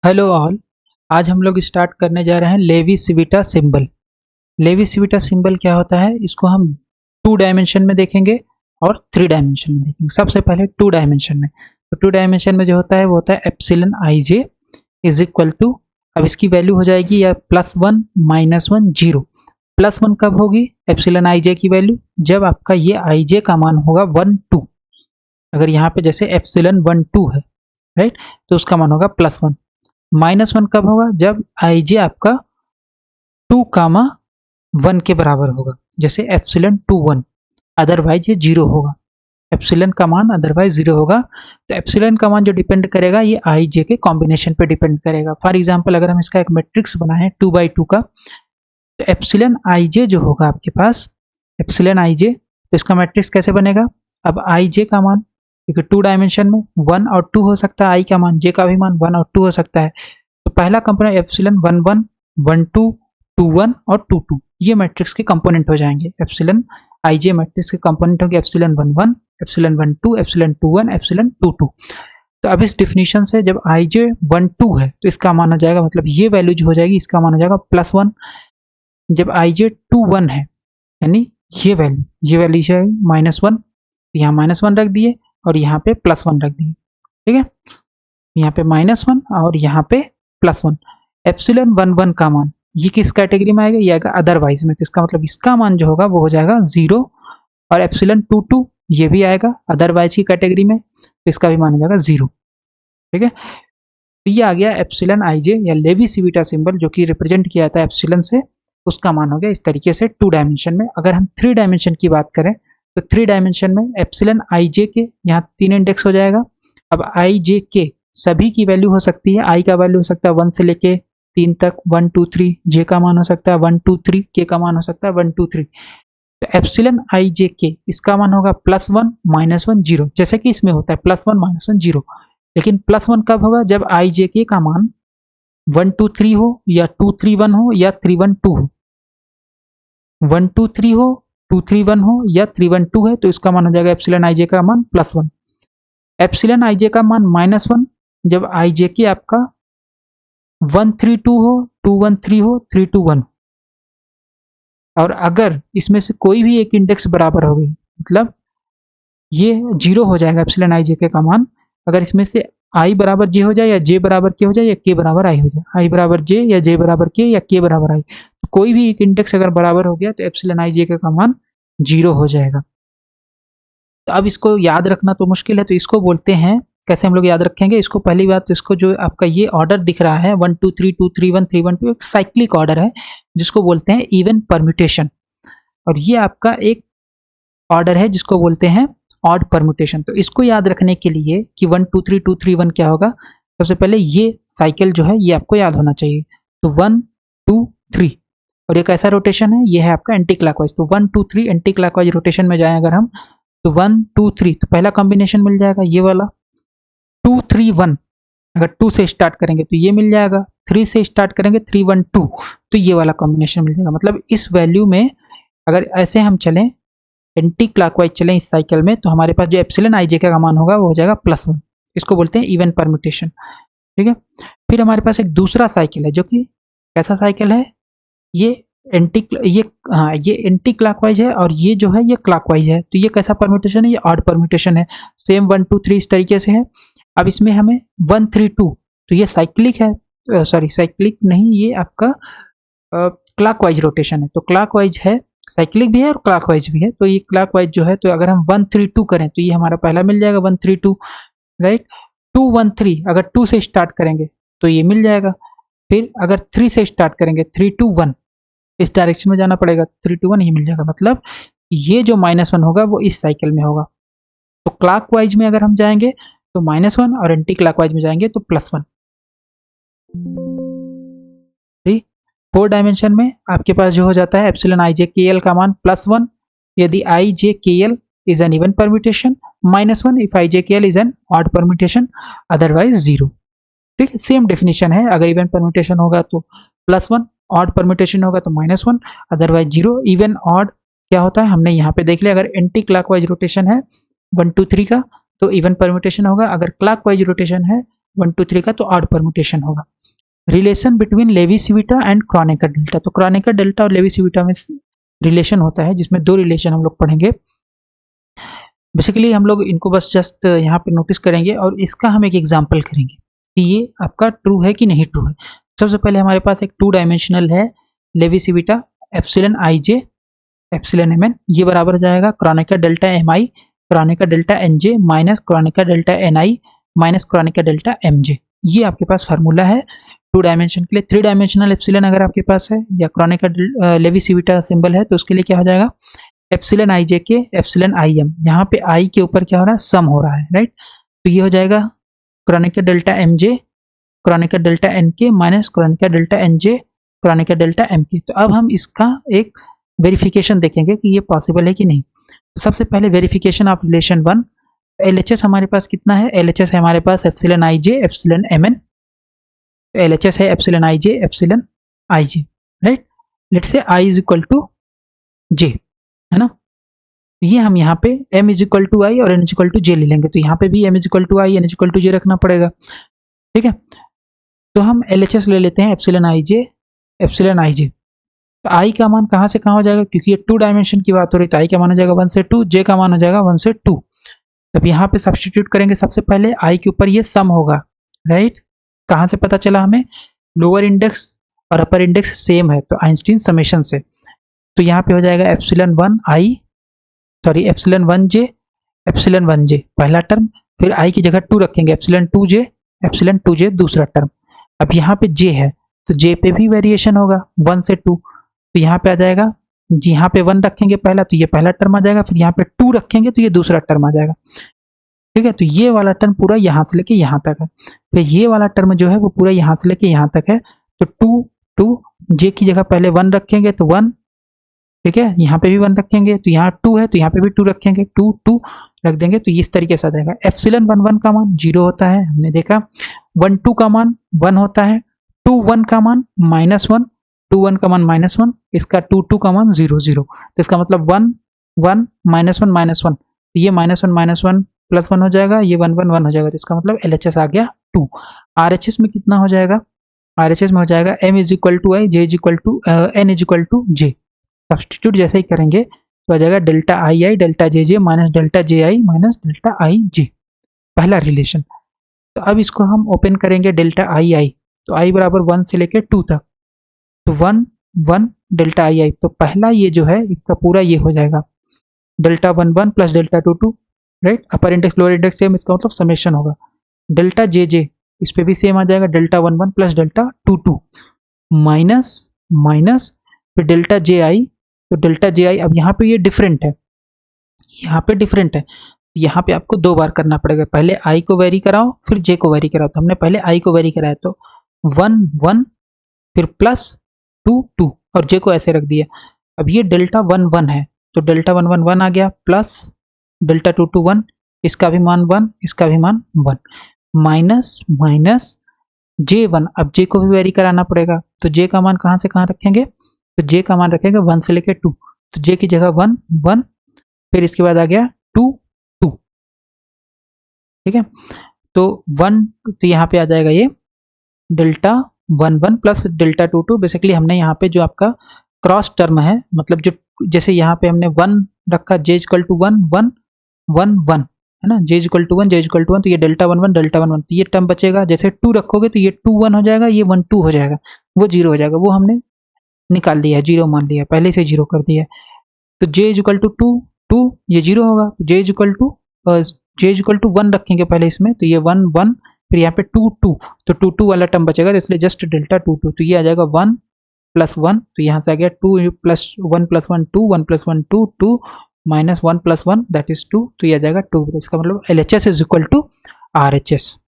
Hello all. आज हम लोग स्टार्ट करने जा रहे हैं लेवी सिविटा सिंबल। लेवी सिविटा सिंबल क्या होता है, इसको हम 2 डायमेंशन में देखेंगे और 3 डायमेंशन में देखेंगे। सबसे पहले 2 डायमेंशन में, तो 2 डायमेंशन में जो होता है वो होता है epsilon I J is equal to, अब इसकी वैल्यू हो जाएगी या +1 -1 0। +1 कब होगी एप्सिलन आई जे की वैल्यू, जब आपका ये आई जे का मान होगा 1 2। अगर यहाँ पे जैसे एप्सिलन 1 2 है, राइट, तो उसका मान होगा +1। -1 कब होगा, जब आई जे आपका 2, 1 के बराबर होगा, जैसे एप्सिलन 2 1, अदरवाइज ये 0 होगा। एप्सिलन का मान अदरवाइज 0 होगा। तो एप्सिलन का मान जो डिपेंड करेगा ये आई जे के कॉम्बिनेशन पे डिपेंड करेगा। फॉर एग्जाम्पल अगर हम इसका एक मैट्रिक्स बनाए 2/2 का, तो एप्सिलन आई जे जो होगा आपके पास, एप्सिलन आई जे, तो इसका मैट्रिक्स कैसे बनेगा। अब आई जे का मान, क्योंकि 2 डायमेंशन में 1 और 2 हो सकता है, आई का मान, जे का भी मान 1 और 2 हो सकता है। तो पहला कंपोनेंट एप्सिलन 1 1 1 2 2 1 और 2 2, ये मैट्रिक्स के कंपोनेंट हो जाएंगे। एप्सिलन आई जे मैट्रिक्स के कंपोनेंट होंगे एप्सिलन 1 1, एप्सिलन 1 2, एप्सिलन 2 1, एप्सिलन 2 2। तो अब इस डिफिनीशन से जब आई जे 1 2 है तो इसका मान हो जाएगा, मतलब ये वैल्यू जो हो जाएगी इसका मान हो जाएगा +1। जब आई जे 2 1 है, यानी ये वैल्यू है -1, यहाँ -1 रख दिए और यहाँ पे +1 रख दिए, ठीक है। यहाँ पे -1 और यहाँ पे +1। एप्सिलन 1 1 का मान ये किस कैटेगरी में आएगा, ये आएगा अदरवाइज में, तो इसका मतलब इसका मान जो होगा वो हो जाएगा 0। और एप्सिलन 2 2 ये भी आएगा अदरवाइज की कैटेगरी में, तो इसका भी मान हो जाएगा 0, ठीक है। तो ये आ गया एप्सिलन आई जे या लेवी सिविटा सिंबल, जो कि रिप्रेजेंट किया जाता है एप्सिलन से, उसका मान हो गया इस तरीके से 2 डायमेंशन में। अगर हम 3 डायमेंशन की बात करें तो 3 डायमेंशन में एप्सिलन आई जे के यहाँ 3 इंडेक्स हो जाएगा। अब आई जे के सभी की वैल्यू हो सकती है, आई का वैल्यू हो सकता है 1 से लेके 3 तक 1 2 3, जे का मान हो सकता है 1 2 3, के का मान हो सकता है 1 2 3। तो एप्सिलन आई जे के इसका मान होगा +1 -1 0, जैसे कि इसमें होता है +1 -1 0। लेकिन +1 कब होगा, जब आई जे के का मान 1 2 3 हो या 2 3 1 हो या 3 1 2 हो। 1 2 3 हो, 2 3 1 हो या 3 1 2 है, तो इसका मान हो जाएगा एप्सिलन आई जे का मान +1। एप्सिलन आई जे का मान -1, जब आई जे के आपका 1 3 2 हो, 2 1 3 हो, 3 2 1, और अगर इसमें से कोई भी एक इंडेक्स बराबर हो गई, मतलब ये 0 हो जाएगा एप्सिलन आई जे के का मान। अगर इसमें से आई बराबर जे हो जाए या जे बराबर के हो जाए या के बराबर आई हो जाए, आई बराबर जे या जे बराबर के या के बराबर आई, तो कोई भी एक इंडेक्स अगर बराबर हो गया तो एप्सिलन आई जे के का मान 0 हो जाएगा। तो अब इसको याद रखना तो मुश्किल है, तो इसको बोलते हैं, कैसे हम लोग याद रखेंगे इसको। पहली बात तो इसको जो आपका ये ऑर्डर दिख रहा है 1 2 3 2 3 1 3 1 2, एक साइक्लिक ऑर्डर है जिसको बोलते हैं इवन परम्यूटेशन। और ये आपका एक ऑर्डर है जिसको बोलते हैं ऑड परम्यूटेशन। तो इसको याद रखने के लिए कि 1 2 3 2 3 1 क्या होगा, सबसे पहले ये साइकिल जो है ये आपको याद होना चाहिए। तो 1 2 3, और ये कैसा रोटेशन है, ये है आपका एंटी क्लॉकवाइज। तो 1 2 3 एंटी क्लॉकवाइज रोटेशन में जाए अगर हम, तो 1 2 3, तो पहला कॉम्बिनेशन मिल जाएगा ये वाला। 2 3 1, अगर 2 से स्टार्ट करेंगे तो ये मिल जाएगा। 3 से स्टार्ट करेंगे 3 1 2, तो ये वाला कॉम्बिनेशन मिल जाएगा। मतलब इस वैल्यू में अगर ऐसे हम चलें, एंटी क्लॉकवाइज चलें इस साइकिल में, तो हमारे पास जो एप्सिलन आई जे का मान होगा वो हो जाएगा +1। इसको बोलते हैं इवन परम्यूटेशन, ठीक है। फिर हमारे पास एक दूसरा साइकिल है जो कि कैसा साइकिल है, ये एंटी क्लॉकवाइज है और ये जो है ये क्लॉकवाइज है। तो ये कैसा परम्यूटेशन है, ये ऑड परम्यूटेशन है। सेम 1 2 3 इस तरीके से है। अब इसमें हमें 1 3 2, तो ये साइक्लिक है, सॉरी साइक्लिक नहीं, ये आपका क्लॉकवाइज रोटेशन है। तो क्लॉकवाइज है, साइक्लिक भी है और क्लॉकवाइज भी है। तो ये क्लॉकवाइज जो है, तो अगर हम 1 3 2 करें तो ये हमारा पहला मिल जाएगा 1 3 2, राइट। 2 1 3, अगर 2 से स्टार्ट करेंगे तो ये मिल जाएगा। फिर अगर 3 से स्टार्ट करेंगे 3 2 1, इस डायरेक्शन में जाना पड़ेगा, 3 2 1 ये मिल जाएगा। मतलब ये जो -1 होगा वो इस साइकिल में होगा। तो क्लॉकवाइज में अगर हम जाएंगे तो -1 और एंटी क्लॉकवाइज में जाएंगे तो +1। 4 डायमेंशन में आपके पास जो हो जाता है epsilon I j k L का मान +1 यदि i j k l is an even permutation, -1 if i j k l is an odd permutation, otherwise 0, ठीक है। सेम डेफिनेशन है, अगर इवन परम्यूटेशन होगा तो +1, ऑड परम्यूटेशन होगा तो -1, अदरवाइज 0। इवन ऑड क्या होता है हमने यहाँ पे देख लिया। अगर एंटी क्लॉकवाइज रोटेशन है 1 2 3 का तो इवन परम्यूटेशन होगा, अगर क्लॉकवाइज रोटेशन है 1 2 3 का तो ऑड परमुटेशन होगा। Relation between Levi-Civita and Kronecker delta, तो क्रोनेकर डेल्टा और लेवी-सिविटा में रिलेशन होता है जिसमें दो रिलेशन हम लोग पढ़ेंगे। बेसिकली हम लोग इनको बस जस्ट यहाँ पे नोटिस करेंगे और इसका हम एक एग्जांपल करेंगे कि ये आपका ट्रू है कि नहीं ट्रू है। सबसे पहले हमारे पास एक 2 डायमेंशनल है Levi-Civita epsilon i j epsilon m n, ये बराबर हो जाएगा Kronecker delta m i Kronecker delta n j minus Kronecker delta n i minus Kronecker delta m j. ये आपके पास फार्मूला है 2 डायमेंशन के लिए। 3 डायमेंशनल एप्सिलॉन अगर आपके पास है या क्रोनेकर लेवी-सिविटा सिंबल है तो उसके लिए क्या हो जाएगा एप्सिलॉन आई जे के एप्सिलॉन आई एम, यहाँ पे आई के ऊपर क्या हो रहा है सम हो रहा है, राइट। तो ये हो जाएगा Kronecker delta m j Kronecker delta n k minus Kronecker delta n j Kronecker delta m k. तो अब हम इसका एक वेरिफिकेशन देखेंगे कि ये पॉसिबल है कि नहीं। तो सबसे पहले वेरिफिकेशन ऑफ रिलेशन 1, LHS हमारे पास कितना है, LHS है हमारे पास epsilon i j epsilon m n, LHS है epsilon i j epsilon i j, right. Let's say I is equal to j, है ना। ये हम यहाँ पे m is equal to i और n is equal to j ले लेंगे, तो यहाँ पे भी m is equal to i n is equal to j रखना पड़ेगा, ठीक है। तो हम LHS ले लेते हैं epsilon i j epsilon i जे। तो i का मान कहाँ से कहाँ हो जाएगा, क्योंकि ये 2 डायमेंशन की बात हो रही है तो i का मान हो जाएगा 1 से 2, j का मान हो जाएगा 1 से 2। तब यहाँ पे सब्स्टिट्यूट करेंगे, सबसे पहले i के ऊपर ये सम होगा, राइट। कहाँ से पता चला हमें, लोअर इंडेक्स और अपर इंडेक्स सेम है तो आइंस्टीन समेशन से। तो यहाँ पे हो जाएगा एप्सिलॉन 1 जे एप्सिलॉन 1 जे पहला टर्म, फिर i की जगह 2 रखेंगे एप्सिलॉन 2 जे दूसरा टर्म। अब यहाँ पे j है तो j पे भी वेरिएशन होगा 1 से 2, तो यहाँ पे आ जाएगा, यहाँ पे 1 रखेंगे पहला तो ये पहला टर्म आ जाएगा, फिर यहाँ पे 2 रखेंगे तो ये दूसरा टर्म आ जाएगा, ठीक है। तो ये वाला टर्म पूरा यहाँ से लेके यहाँ तक है, फिर ये वाला टर्म जो है वो पूरा यहाँ से लेके यहाँ तक है। तो 2 j की जगह पहले 1 रखेंगे तो 1, ठीक है, यहाँ पे भी 1 रखेंगे तो यहाँ 2 है तो यहाँ पे भी 2 रखेंगे, 2 रख देंगे तो इस तरीके से आ जाएगा। एप्सिलॉन 1 का मान 0 होता है, हमने देखा। 1 का मान 1 होता है, 2 का मान -1, 2 का मान -1, इसका 2 का मान 0 0, तो इसका मतलब 1 1 -1 ये -1 +1 हो जाएगा, ये 1 1 1 हो जाएगा, तो इसका मतलब LHS आ गया 2। RHS में कितना हो जाएगा, RHS में हो जाएगा m is equal to i J is equal to n is equal to j. Substitute जैसे ही करेंगे तो आ जाएगा delta i i delta j j minus delta j i minus delta i j, पहला रिलेशन। तो अब इसको हम ओपन करेंगे डेल्टा आई आई, तो आई बराबर 1 से लेकर 2 तक, तो 1 1 डेल्टा आई आई, तो पहला ये जो है इसका पूरा ये हो जाएगा डेल्टा 1 1 प्लस डेल्टा 2 2, राइट। अपर इंडेक्स लोअर इंडेक्स सेम, इसका मतलब समेशन होगा। डेल्टा जे जे इस पे भी सेम आ जाएगा, delta 1 1 plus delta 2 2 minus minus फिर डेल्टा जे आई, तो डेल्टा जे आई अब यहाँ पे ये डिफरेंट है, यहाँ पे डिफरेंट है, यहाँ पे आपको 2 बार करना पड़ेगा, पहले आई को वेरी कराओ फिर जे को वेरी कराओ। तो हमने पहले आई को वेरी कराया तो 1 1 फिर प्लस 2 2 और जे को ऐसे रख दिया। अब ये डेल्टा 1 1 है तो डेल्टा 1 1 1 आ गया, प्लस डेल्टा 2 2 1, इसका भी मान 1 इसका भी मान 1, माइनस माइनस जे 1, अब जे को भी वेरी कराना पड़ेगा, तो जे का मान कहाँ से कहाँ रखेंगे, तो जे का मान रखेंगे 1 से लेकर 2, तो जे की जगह 1 1, फिर इसके बाद आ गया 2 2, ठीक है। तो 1 तो यहाँ पे आ जाएगा ये डेल्टा 1 1 प्लस डेल्टा 2 2। बेसिकली हमने यहाँ पे जो आपका क्रॉस टर्म है, मतलब जो जैसे यहाँ पे हमने 1 रखा j इक्वल टू 1 1 1 1 है ना, j equal to 1 j equal to 1, तो ये डेल्टा 1 1 डेल्टा 1 1, तो ये टर्म बचेगा। जैसे 2 रखोगे तो ये 2 1 हो जाएगा, ये 1 2 हो जाएगा, वो 0 हो जाएगा, वो हमने निकाल दिया है, 0 मान लिया, पहले से 0 कर दिया। तो j इक्वल टू 2 2 ये 0 होगा, तो j इक्वल टू 1 रखेंगे पहले इसमें, तो ये 1 1 फिर यहाँ पे 2 2, तो 2 2 वाला टर्म बचेगा, तो इसलिए जस्ट डेल्टा 2 2, तो ये आ जाएगा 1 प्लस 1, तो यहाँ से आ गया 2 plus 1 plus 1 2 1 plus 1 2 2 minus 1 plus 1 that is 2, तो ये आ जाएगा 2। इसका मतलब LHS is equal to RHS।